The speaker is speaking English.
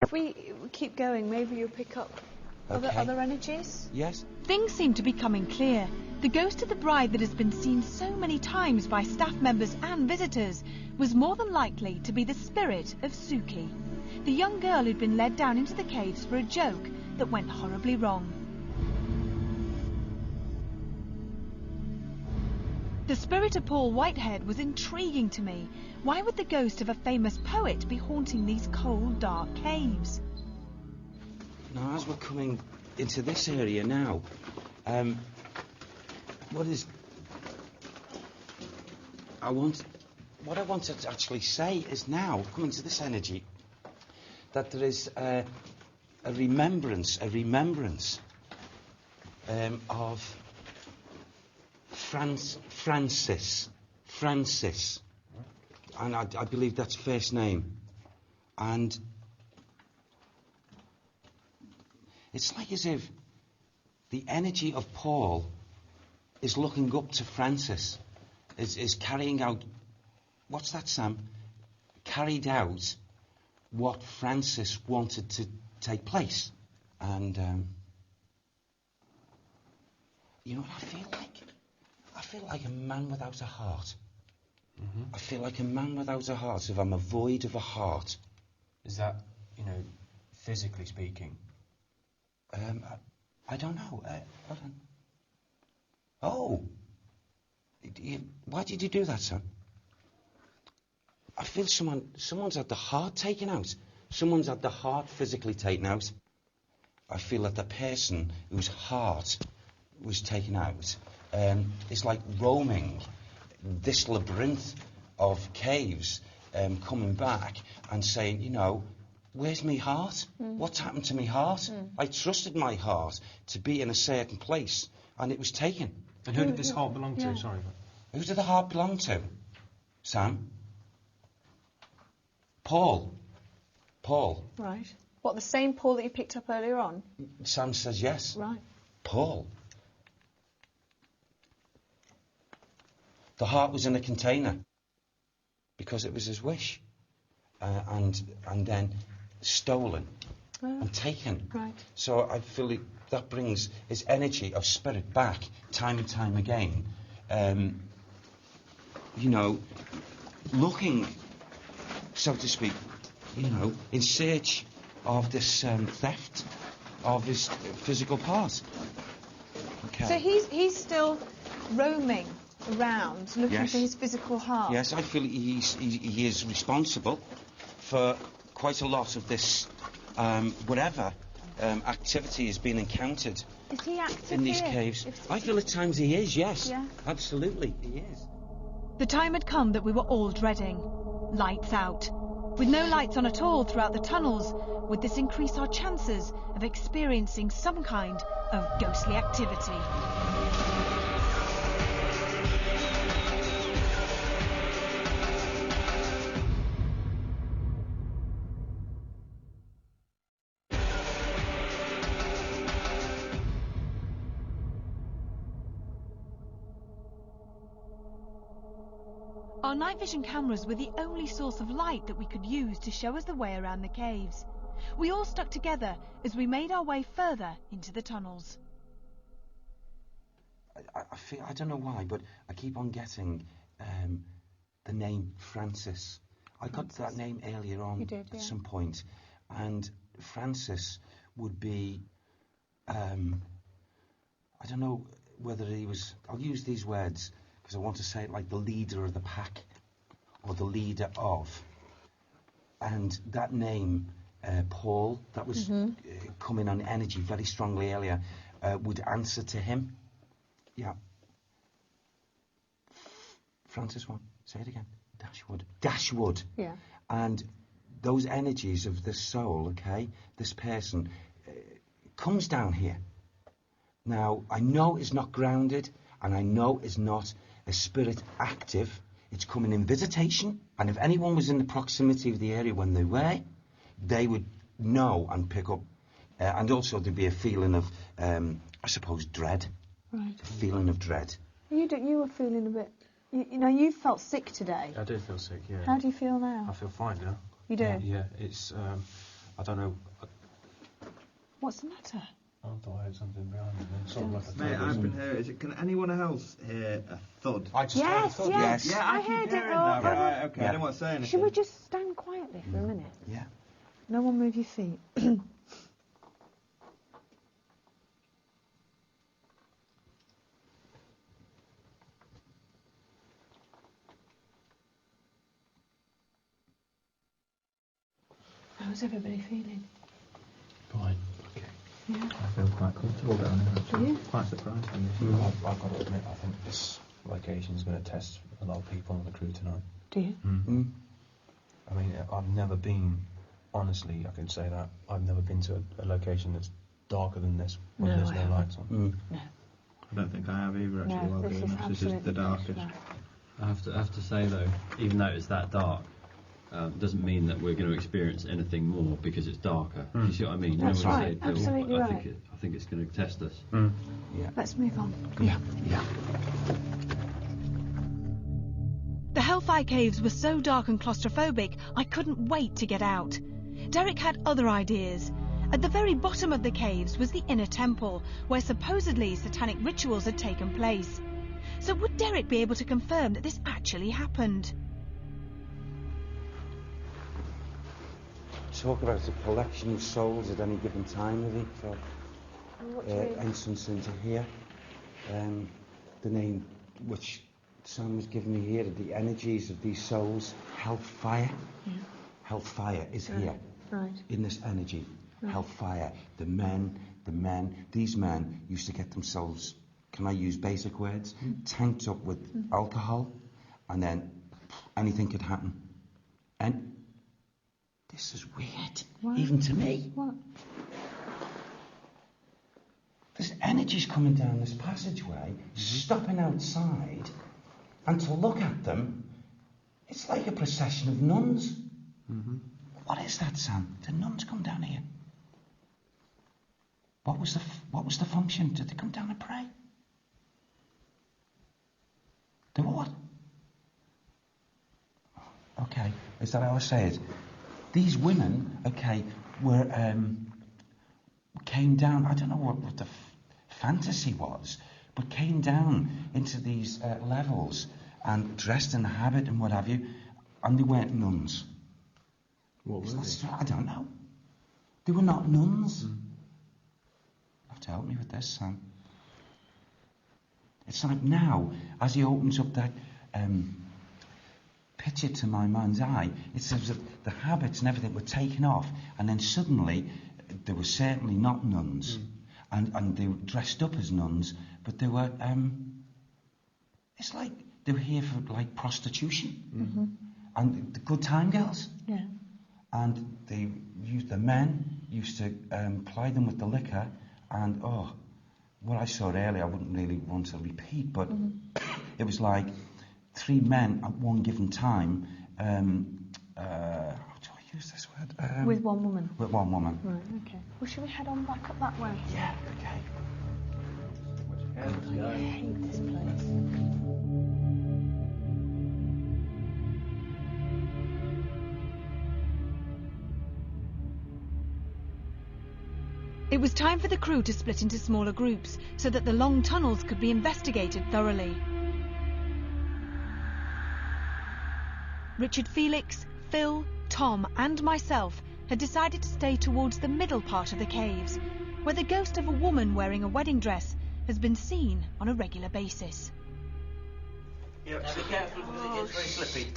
If we keep going, maybe you'll pick up other energies? Yes. Things seem to be coming clear. The ghost of the bride that has been seen so many times by staff members and visitors was more than likely to be the spirit of Suki, the young girl who'd been led down into the caves for a joke that went horribly wrong. The spirit of Paul Whitehead was intriguing to me. Why would the ghost of a famous poet be haunting these cold, dark caves? Now, as we're coming into this area now, what I want to actually say is now, coming to this energy, that there is a remembrance of Francis, and I believe that's first name, and it's like as if the energy of Paul is looking up to Francis, is carrying out, what's that, Sam? Carried out what Francis wanted to take place. And, you know what I feel like? I feel like a man without a heart. Mm-hmm. I feel like a man without a heart, if I'm a void of a heart. Is that, physically speaking? I don't know. Hold on. Oh. Why did you do that, son? I feel someone's had the heart taken out. Someone's had the heart physically taken out. I feel that the person whose heart was taken out is like roaming this labyrinth of caves, coming back and saying, where's my heart? What's happened to my heart? I trusted my heart to be in a certain place, and it was taken. And who did this heart belong to? Yeah. Sorry. Who did the heart belong to? Sam? Paul. Right. What, the same Paul that you picked up earlier on? Sam says yes. Right. Paul. The heart was in a container because it was his wish, and then stolen and taken. Right. So I feel that brings his energy of spirit back time and time again. Looking, so to speak, in search of this theft of his physical part. Okay. So he's still roaming around looking for his physical heart? Yes, I feel he is responsible for quite a lot of this, whatever activity has been encountered. Is he active in these here? caves? I feel at times he is, yes. Yeah. Absolutely, he is. The time had come that we were all dreading. Lights out. With no lights on at all throughout the tunnels, would this increase our chances of experiencing some kind of ghostly activity? Our night vision cameras were the only source of light that we could use to show us the way around the caves. We all stuck together as we made our way further into the tunnels. I don't know why, but I keep on getting the name Francis. I got that name earlier on. You did, at some point, and Francis would be, I don't know whether he was, I'll use these words because I want to say it like the leader of the pack or the leader of. And that name, Paul, that was coming on energy very strongly earlier, would answer to him. Yeah. Francis what? Say it again. Dashwood. Yeah. And those energies of this soul, okay, this person, comes down here. Now, I know it's not grounded, and I know it's not a spirit active. It's coming in visitation, and if anyone was in the proximity of the area when they were, they would know and pick up. And also there'd be a feeling of, I suppose, dread. Right. A feeling of dread. You were feeling a bit... You felt sick today. I did feel sick, yeah. How do you feel now? I feel fine now. You do? Yeah, it's... I don't know. What's the matter? I thought I heard something behind me. Sort of like a Mate, I've been hearing. Can anyone else hear a thud? I just heard a thud. Yes. Yeah, I keep heard it hearing all. that. Right, okay, Yeah. I don't want to say anything. Should we just stand quietly for a minute? Yeah. No one move your feet. How's everybody feeling? Fine. Yeah. I feel quite comfortable down here. Do you? Quite surprised. I've got to admit, I think this location's going to test a lot of people on the crew tonight. Do you? I mean, I've never been, honestly, I can say that, I've never been to a location that's darker than this, when No, there's I no haven't. lights on. No. I don't think I have either, actually, No, while this doing is this. This is absolutely the darkest. pitch black. I have to say though, even though it's that dark, doesn't mean that we're going to experience anything more because it's darker. You see what I mean? That's You know what I right, say? absolutely I right. think it's going to test us. Yeah. Let's move on. Yeah. The Hellfire caves were so dark and claustrophobic, I couldn't wait to get out. Derek had other ideas. At the very bottom of the caves was the inner temple, where supposedly satanic rituals had taken place. So would Derek be able to confirm that this actually happened? Talk about a collection of souls at any given time, really, for entrance into here. The name which Sam was giving me here, the energies of these souls, Hellfire. Yeah. Hellfire is here, Right. in this energy. Right. Hellfire. The men, these men used to get themselves, can I use basic words, tanked up with alcohol, and then anything could happen. And this is weird, What? even to me. What? There's energies coming down this passageway, stopping outside, and to look at them, it's like a procession of nuns. What is that, Sam? The nuns come down here. What was the function? Did they come down and pray? They what? Okay, is that how I say it? These women, okay, came down. I don't know what the fantasy was, but came down into these levels and dressed in a habit and what have you, and they weren't nuns. What was it? I don't know. They were not nuns. You have to help me with this, Sam. It's like now, as he opens up that picture to my mind's eye, it says that the habits and everything were taken off, and then suddenly they were certainly not nuns, and they were dressed up as nuns, but they were. It's like they were here for like prostitution, and the good time girls. Yeah. And the men used to ply them with the liquor, and what I saw earlier I wouldn't really want to repeat, but it was like 3 men at one given time. How do I use this word? With one woman. With one woman. Right. Okay. Well, should we head on back up that way? Yeah. Okay. I hate this place. It was time for the crew to split into smaller groups so that the long tunnels could be investigated thoroughly. Richard Felix, Phil, Tom and myself had decided to stay towards the middle part of the caves, where the ghost of a woman wearing a wedding dress has been seen on a regular basis. Yeah, be careful because it gets very slippy.